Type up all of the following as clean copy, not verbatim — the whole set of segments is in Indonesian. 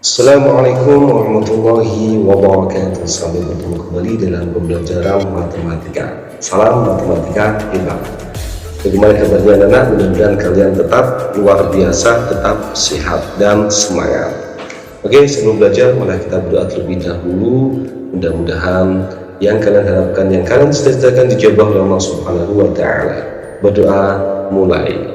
Assalamualaikum warahmatullahi wabarakatuh. Selamat bertemu kembali dalam pembelajaran matematika. Salam matematika hebat. Bagaimana kabarnya anak-anak? Mudah-mudahan kalian tetap luar biasa, tetap sehat dan semangat. Oke, sebelum belajar mari kita berdoa terlebih dahulu. Mudah-mudahan yang kalian harapkan, yang kalian cita-citakan dijawab oleh Allah Subhanahu wa taala. Berdoa mulai.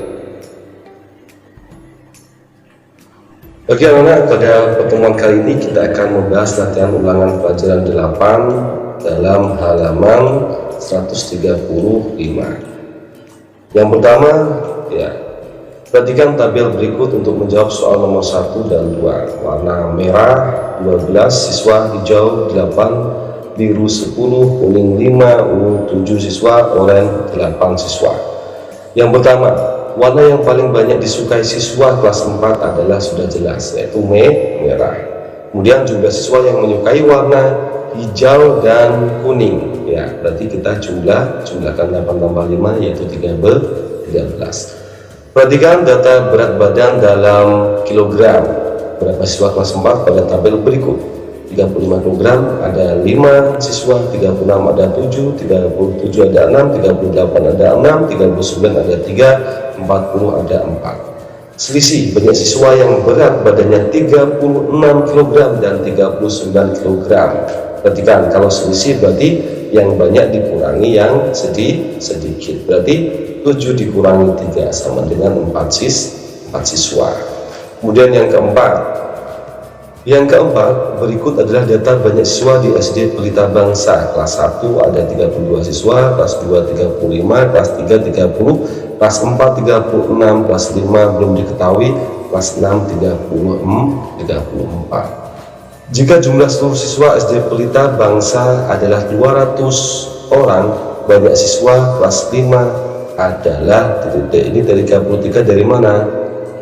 Oke anak-anak, pada pertemuan kali ini kita akan membahas latihan ulangan pelajaran 8 dalam halaman 135. Yang pertama, perhatikan tabel berikut untuk menjawab soal nomor 1 dan 2. Warna merah 12 siswa, hijau 8, biru 10, kuning 5, ungu 7 siswa, oranye 8 siswa. Yang pertama, warna yang paling banyak disukai siswa kelas 4 adalah sudah jelas, yaitu merah. Kemudian jumlah siswa yang menyukai warna hijau dan kuning, ya berarti kita jumlahkan 8 tambah 5 yaitu 13. Perhatikan data berat badan dalam kilogram berapa siswa kelas 4 pada tabel berikut. 35 kg ada 5 siswa, 36 ada 7, 37 ada 6, 38 ada 6, 39 ada 3, 40 ada 4. Selisih banyak siswa yang berat badannya 36 kg dan 39 kg. Perhatikan, kalau selisih berarti yang banyak dikurangi yang sedikit. Berarti 7 dikurangi 3 sama dengan 4 siswa. Kemudian yang keempat, berikut adalah data banyak siswa di SD Pelita Bangsa. Kelas 1 ada 32 siswa, kelas 2 35, kelas 3 30, kelas 4 36, kelas 5 belum diketahui, kelas 6 34. Jika jumlah seluruh siswa SD Pelita Bangsa adalah 200 orang, banyak siswa kelas 5 adalah ini dari 33 dari mana?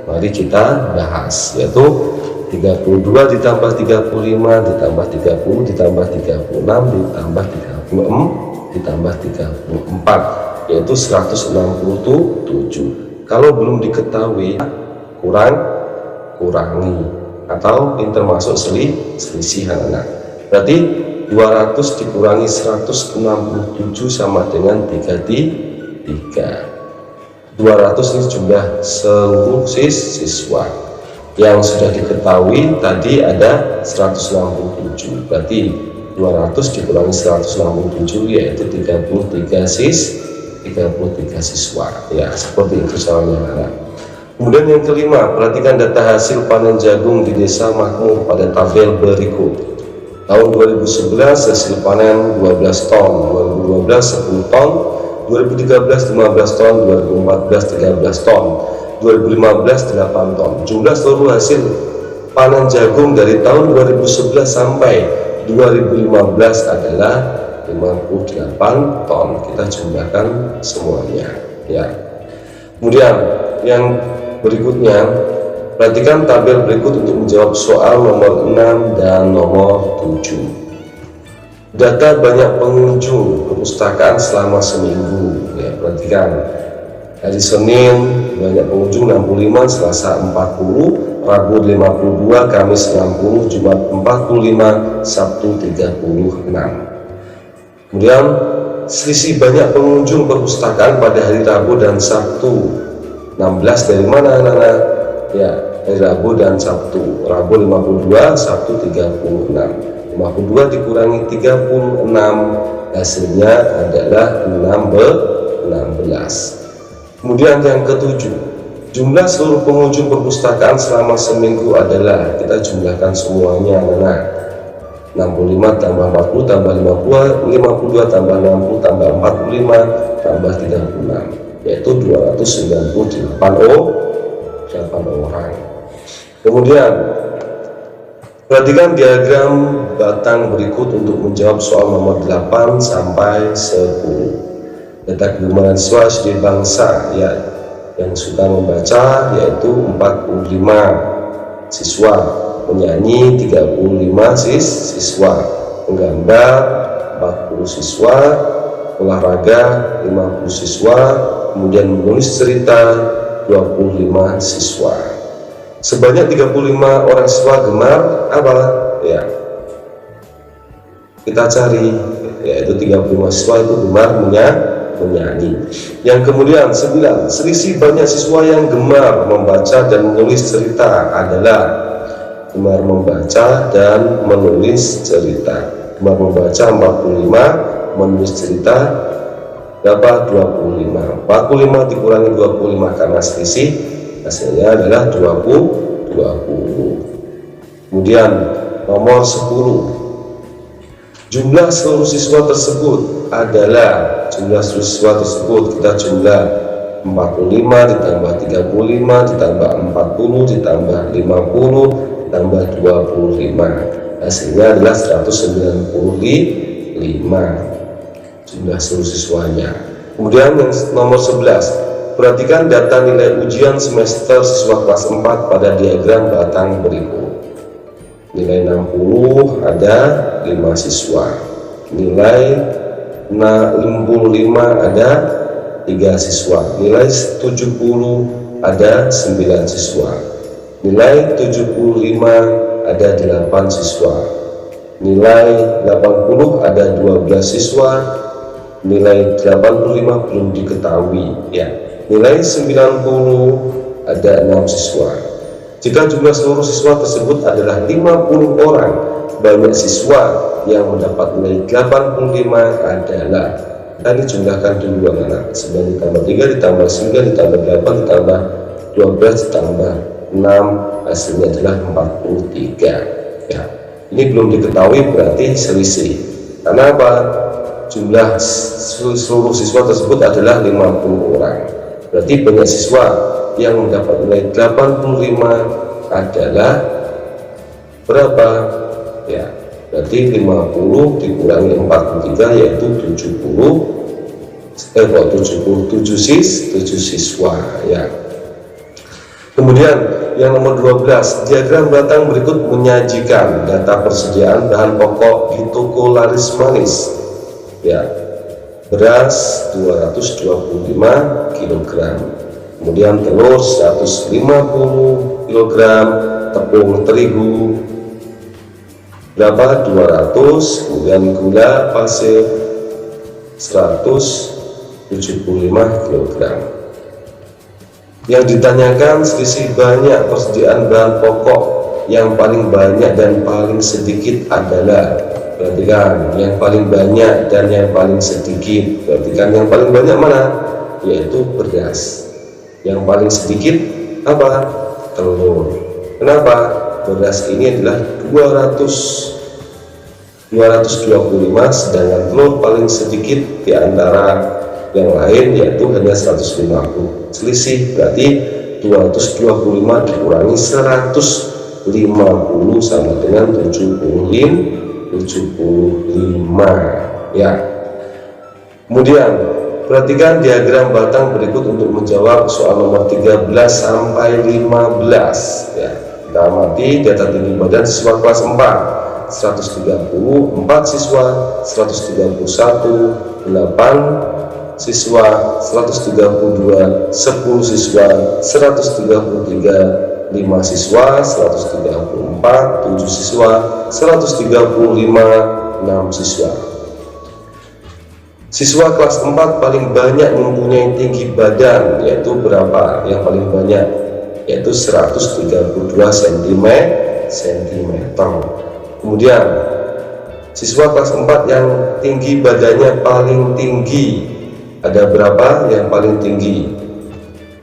Mari kita bahas, yaitu 32 ditambah 35 ditambah 30 ditambah 36 ditambah 36 ditambah 34 yaitu 167. Kalau belum diketahui kurangi atau ini termasuk selisih anak. Berarti 200 dikurangi 167 sama dengan 33. 200 ini jumlah seluruh siswa. Yang sudah diketahui tadi ada 167, berarti 200 dikurangi 167 yaitu 33 siswa, ya seperti itu soalnya. Kemudian yang kelima, perhatikan data hasil panen jagung di Desa Makmur pada tabel berikut. Tahun 2011 hasil panen 12 ton, 2012 10 ton, 2013 15 ton, 2014 13 ton, 2015 8 ton. Jumlah seluruh hasil panen jagung dari tahun 2011 sampai 2015 adalah 58 ton. Kita jumlahkan semuanya, ya. Kemudian yang berikutnya, perhatikan tabel berikut untuk menjawab soal nomor 6 dan nomor 7. Data banyak pengunjung perpustakaan selama seminggu, ya perhatikan. Hari Senin banyak pengunjung 65, Selasa 40, Rabu 52, Kamis 60, Jumat 45, Sabtu 36. Kemudian selisih banyak pengunjung perpustakaan pada hari Rabu dan Sabtu 16 dari mana anak-anak? Ya, hari Rabu dan Sabtu. Rabu 52, Sabtu 36. 52 dikurangi 36 hasilnya adalah 16. Kemudian yang ketujuh, jumlah seluruh pengunjung perpustakaan selama seminggu adalah, kita jumlahkan semuanya anak. 65 tambah 40 tambah 50, 52 tambah 60 tambah 45 tambah 36, yaitu 298 orang. Kemudian perhatikan diagram batang berikut untuk menjawab soal nomor 8 sampai 10. Data kegemaran siswa SD Bangsa, ya, yang suka membaca yaitu 45 siswa, menyanyi 35 siswa, menggambar 40 siswa, olahraga 50 siswa, kemudian menulis cerita 25 siswa. Sebanyak 35 orang siswa gemar apa? Ya, kita cari, yaitu 35 siswa itu gemar menyanyi. Yang kemudian 9, selisih banyak siswa yang gemar membaca dan menulis cerita adalah gemar membaca dan menulis cerita. Gemar membaca 45, menulis cerita berapa? 25. 45 dikurangi 25 karena selisih, hasilnya adalah 20. Kemudian nomor 10, jumlah seluruh siswa tersebut adalah, jumlah seluruh siswa tersebut kita jumlah 45 ditambah 35 ditambah 40 ditambah 50 ditambah 25, hasilnya adalah 195 jumlah seluruh siswanya. Kemudian yang nomor 11, perhatikan data nilai ujian semester siswa kelas 4 pada diagram batang berikut. Nilai 60 ada 5 siswa, nilai 65 ada 3 siswa, nilai 70 ada 9 siswa, nilai 75 ada 8 siswa, nilai 80 ada 12 siswa, nilai 85 belum diketahui ya, nilai 90 ada 6 siswa. Jika jumlah seluruh siswa tersebut adalah 50 orang, banyak siswa yang mendapat nilai 85 adalah, kita ini jumlahkan dulu anak-anak, 9 ditambah 3 ditambah 9 ditambah 8 ditambah 12 ditambah 6, hasilnya adalah 43 ya. Ini belum diketahui, berarti selisih. Karena apa? Jumlah seluruh siswa tersebut adalah 50 orang, berarti banyak siswa yang mendapat nilai 85 adalah berapa ya? Berarti 50 dikurangi 43 yaitu 7 siswa ya. Kemudian yang nomor 12, diagram batang berikut menyajikan data persediaan bahan pokok di toko laris manis ya. Beras 225 kg, kemudian telur 150 kg, tepung terigu berapa? 200, kemudian gula pasir 175 kg. Yang ditanyakan selisih banyak persediaan bahan pokok, yang paling banyak dan paling sedikit adalah, perhatikan yang paling banyak dan yang paling sedikit. Perhatikan yang paling banyak mana? Yaitu beras. Yang paling sedikit apa? Telur. Kenapa? Beras ini adalah 225, sedangkan telur paling sedikit di antara yang lain yaitu hanya 150. Selisih berarti 225 dikurangi 150 sama dengan 75 ya. Kemudian perhatikan diagram batang berikut untuk menjawab soal nomor 13 sampai 15 ya. Kita amati data tinggi badan siswa kelas 4 134 siswa, 131 8 siswa, 132 10 siswa, 133 5 siswa, 134 7 siswa, 135 6 siswa. Siswa kelas 4 paling banyak mempunyai tinggi badan yaitu berapa? Yang paling banyak yaitu 132 cm. Kemudian siswa kelas 4 yang tinggi badannya paling tinggi ada berapa? Yang paling tinggi,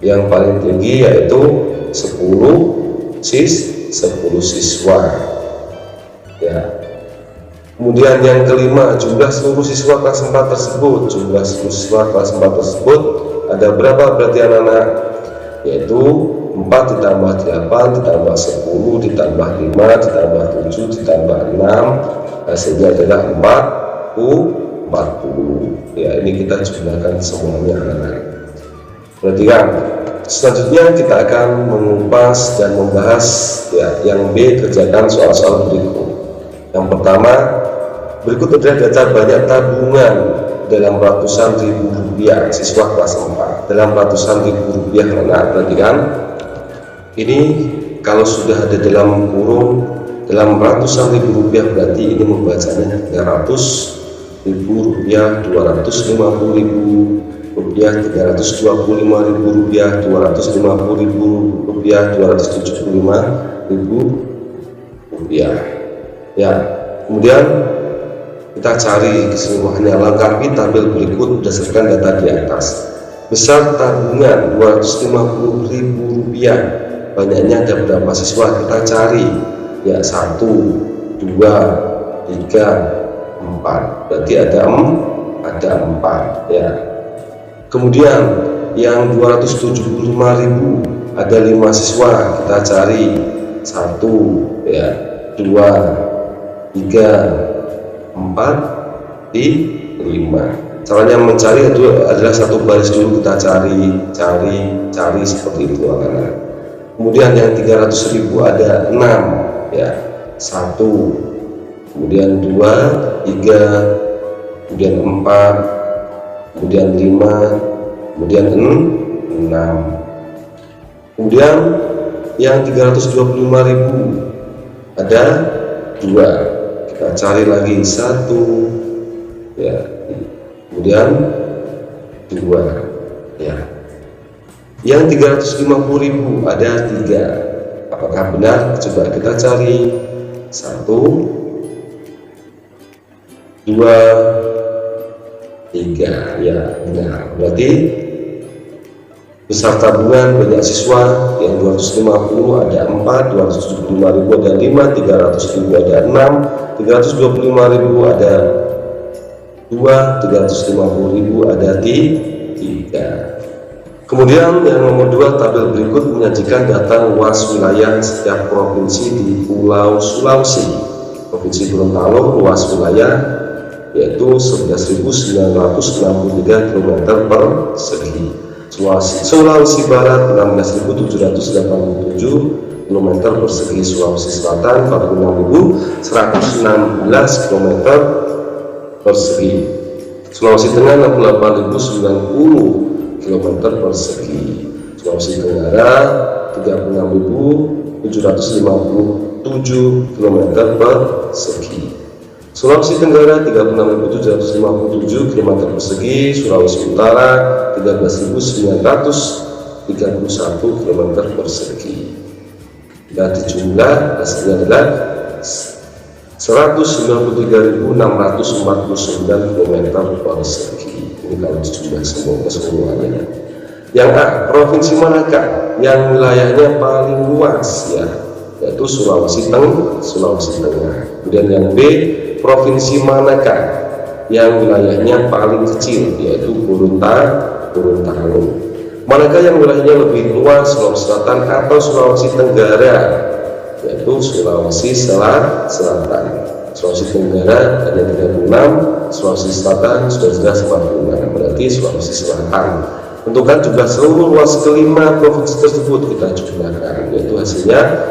yang paling tinggi yaitu 10 siswa ya. Kemudian yang kelima, jumlah seluruh siswa kelas 4 tersebut, jumlah seluruh siswa kelas 4 tersebut ada berapa? Berarti anak-anak yaitu 4 ditambah 8 ditambah 10 ditambah 5 ditambah 7 ditambah 6, hasilnya adalah 40 ya. Ini kita jumlahkan semuanya anak-anak. Perhatikan, selanjutnya kita akan mengupas dan membahas ya, yang B, kerjakan soal-soal berikut. Yang pertama, berikut adalah data banyak tabungan dalam ratusan ribu rupiah siswa kelas 4, dalam ratusan ribu rupiah anak. Perhatikan, ini kalau sudah ada dalam kurung dalam ratusan ribu rupiah, berarti ini membacanya 300.000 rupiah, 250.000 rupiah, 325.000 rupiah, 250.000 rupiah, 275.000 rupiah. Ya, kemudian kita cari keseluruhannya, lengkapi tabel berikut berdasarkan data di atas. Besar tabungan 250.000 rupiah, banyaknya ada berapa siswa? Kita cari ya, 1, 2, 3, 4, berarti ada 4 ya. Kemudian yang 275.000 ada 5 siswa, kita cari 1 ya, 2, 3, 4, 5. Caranya mencari adalah satu baris dulu, kita cari seperti itu anak-anak. Kemudian yang 300.000 ada 6 ya, 1, kemudian 2, 3, kemudian 4, kemudian 5, kemudian 6. Kemudian yang 325.000 ada 2, kita cari lagi 1 ya, kemudian 2 ya. Yang 350.000 ada 3, apakah benar? Coba kita cari 1, 2, 3 ya, benar. Berarti besar tabungan banyak siswa yang 250 ada 4, 275.000 ada 5, 300.000 ada 6, 325.000 ada 2, 350.000 ada 3. Kemudian yang nomor 2, tabel berikut menyajikan data luas wilayah setiap provinsi di Pulau Sulawesi. Provinsi Gorontalo luas wilayah yaitu 11.963 km persegi. Sulawesi Barat 16.787 km persegi. Sulawesi Selatan 46.116 km persegi. Sulawesi Tengah 68.090 km persegi. Sulawesi Tenggara 36.757 km persegi. Sulawesi Tenggara 36.757 km persegi. Sulawesi Utara 13.931 km persegi. Dan dijumlah hasilnya adalah 193.649 km persegi. Ini kalau dijumlah keseluruhannya. Yang A, provinsi manakah yang wilayahnya paling luas ya, yaitu Sulawesi Tengah. Kemudian yang B, provinsi manakah yang wilayahnya paling kecil, yaitu Gorontalo. Manakah yang wilayahnya lebih luas, Sulawesi Selatan atau Sulawesi Tenggara, yaitu Sulawesi Selatan. Sulawesi Tenggara ada 36, Sulawesi Selatan sudah jelas 46, berarti Sulawesi Selatan. Tentukan jumlah seluruh luas kelima provinsi tersebut, kita jumlahkan, yaitu hasilnya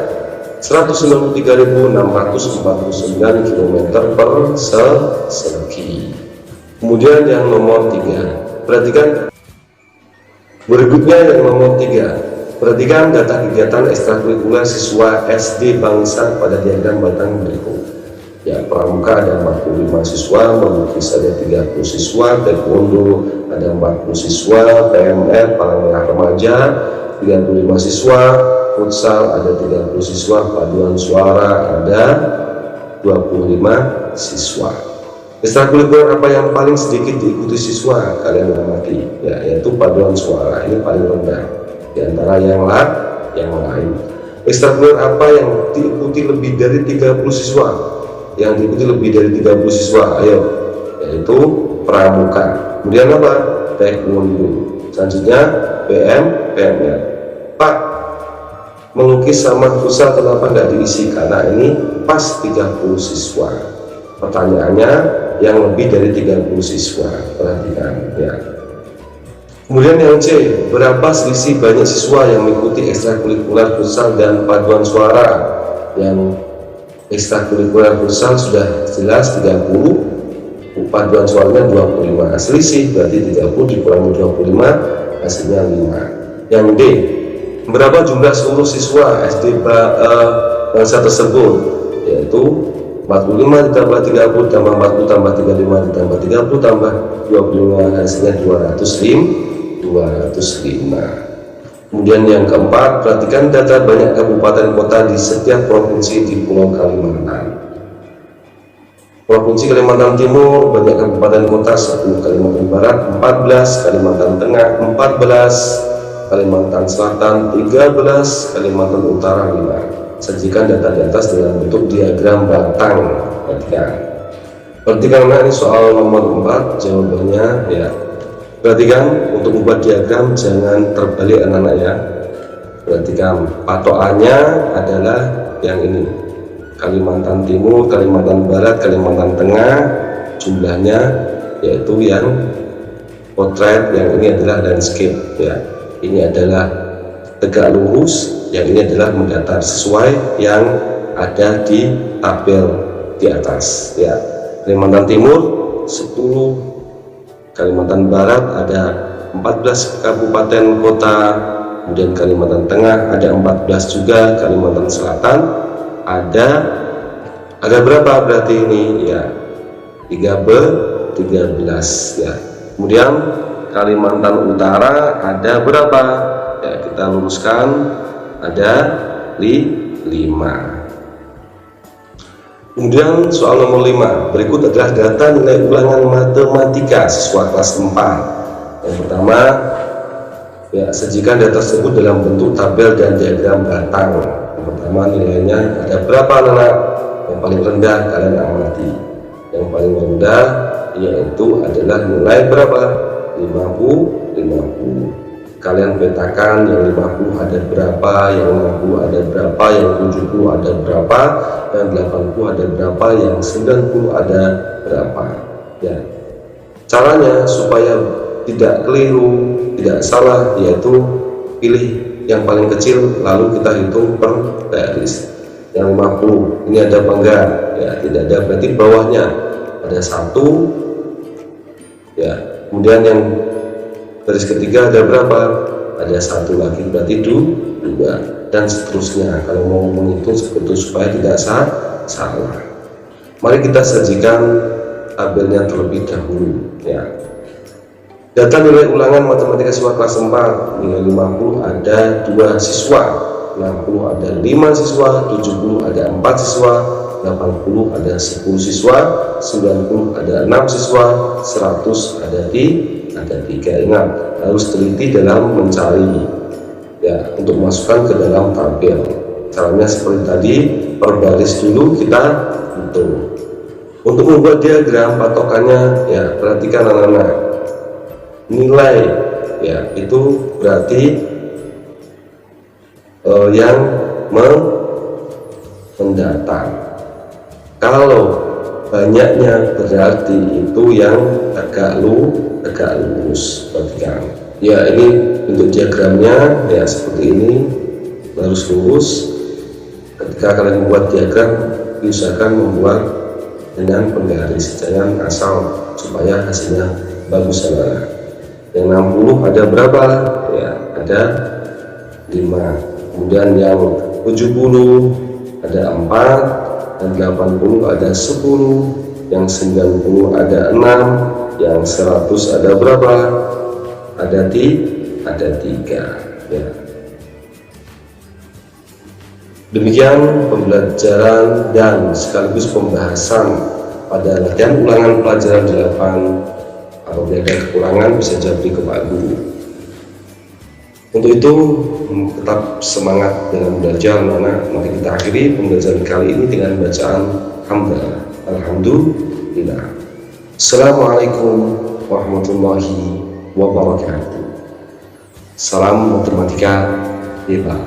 193.649 km persegi. Kemudian yang nomor 3, perhatikan berikutnya. Yang nomor 3, perhatikan data kegiatan ekstrakurikuler siswa SD Bangsa pada diagram batang berikut. Ya, pramuka ada 45 siswa, melukis ada 30 siswa, taekwondo ada 40 siswa, PMR Palang Merah Remaja 35 siswa, futsal ada 30 siswa, paduan suara ada 25 siswa. Ekstrakurikuler apa yang paling sedikit diikuti siswa? Kalian mengamati ya, yaitu paduan suara, ini paling rendah di antara yang lain. Ekstrakurikuler apa yang diikuti lebih dari 30 siswa? Yang diikuti lebih dari 30 siswa, ayo, yaitu pramuka. Kemudian apa? Taekwondo. Selanjutnya PMR. Pak, melukis sama futsal kenapa tidak diisi? Karena ini pas 30 siswa. Pertanyaannya yang lebih dari 30 siswa, perhatikan ya. Kemudian yang C, berapa selisih banyak siswa yang mengikuti ekstrakurikuler futsal dan paduan suara? Yang ekstrakurikuler futsal sudah jelas 30, paduan suaranya 25, selisih berarti 30 dikurangi 25 hasilnya 5. Yang D, Berapa jumlah seluruh siswa SD bangsa tersebut? Yaitu 45 ditambah 30 tambah 40 tambah 35 ditambah 30 tambah 25, hasilnya 205. Kemudian yang keempat, perhatikan data banyak kabupaten kota di setiap provinsi di Pulau Kalimantan. Provinsi Kalimantan Timur banyak kabupaten kota 10, Kalimantan Barat 14, Kalimantan Tengah 14, Kalimantan Selatan 13, Kalimantan Utara 5. Sajikan data di atas dengan bentuk diagram batang. Perhatikan ini soal nomor 4, jawabannya ya. Perhatikan untuk membuat diagram jangan terbalik anak-anak ya. Perhatikan patokannya adalah yang ini, Kalimantan Timur, Kalimantan Barat, Kalimantan Tengah, jumlahnya yaitu yang potret, yang ini adalah landscape ya. Ini adalah tegak lurus, yang ini adalah mendatar sesuai yang ada di tabel di atas ya. Kalimantan Timur 10, Kalimantan Barat ada 14 kabupaten kota, kemudian Kalimantan Tengah ada 14 juga, Kalimantan Selatan ada berapa berarti ini ya, 13 ya. Kemudian Kalimantan Utara ada berapa ya, kita luruskan, ada 5. Kemudian soal nomor 5, berikut adalah data nilai ulangan matematika siswa kelas 4. Yang pertama ya, sajikan data tersebut dalam bentuk tabel dan diagram batang. Yang pertama nilainya ada berapa anak? Yang paling rendah kalian amati, yang paling rendah yaitu adalah nilai berapa? 50. Kalian petakan yang 50 ada berapa, yang 60 ada berapa, yang 70 ada berapa, yang 80 ada berapa, yang 90 ada berapa ya. Caranya supaya tidak keliru, tidak salah, yaitu pilih yang paling kecil lalu kita hitung per baris. Yang 50 ini ada apa enggak ya, tidak ada, berarti bawahnya ada 1 ya. Kemudian yang baris ketiga ada berapa? Ada 1 lagi, berarti 2, dan seterusnya. Kalau mau menghitung seperti itu supaya tidak salah. Mari kita sajikan tabelnya terlebih dahulu ya. Data nilai ulangan matematika siswa kelas 4, nilai 50 ada 2 siswa, 60 ada 5 siswa, 70 ada 4 siswa, 80 ada 10 siswa, 90 ada 6 siswa, 100 ada 3. Ingat, harus teliti dalam mencari ya, untuk masukkan ke dalam tabel. Caranya seperti tadi, per baris dulu kita hitung. Untuk membuat diagram patokannya ya, perhatikan anak-anak, nilai ya itu berarti yang mendatar. Kalau banyaknya berarti itu yang tegak lurus. Perhatikan ya, ini bentuk diagramnya ya seperti ini, harus lurus. Ketika kalian membuat diagram, usahakan membuat dengan penggaris, jangan asal, supaya hasilnya bagus saudara. Yang 60 ada berapa ya, ada 5. Kemudian yang 70 ada 4, dan 80 ada 10, yang 90 ada 6, yang 100 ada berapa? Ada 3 ya. Demikian pembelajaran dan sekaligus pembahasan pada latihan ulangan pelajaran 8. Apabila ada kekurangan bisa jawab ke Pak Guru. Untuk itu tetap semangat dalam belajar anak-anak. Mari kita akhiri pembelajaran kali ini dengan bacaan hamdalah. Alhamdulillah. Assalamualaikum warahmatullahi wabarakatuh. Salam matematika hebat.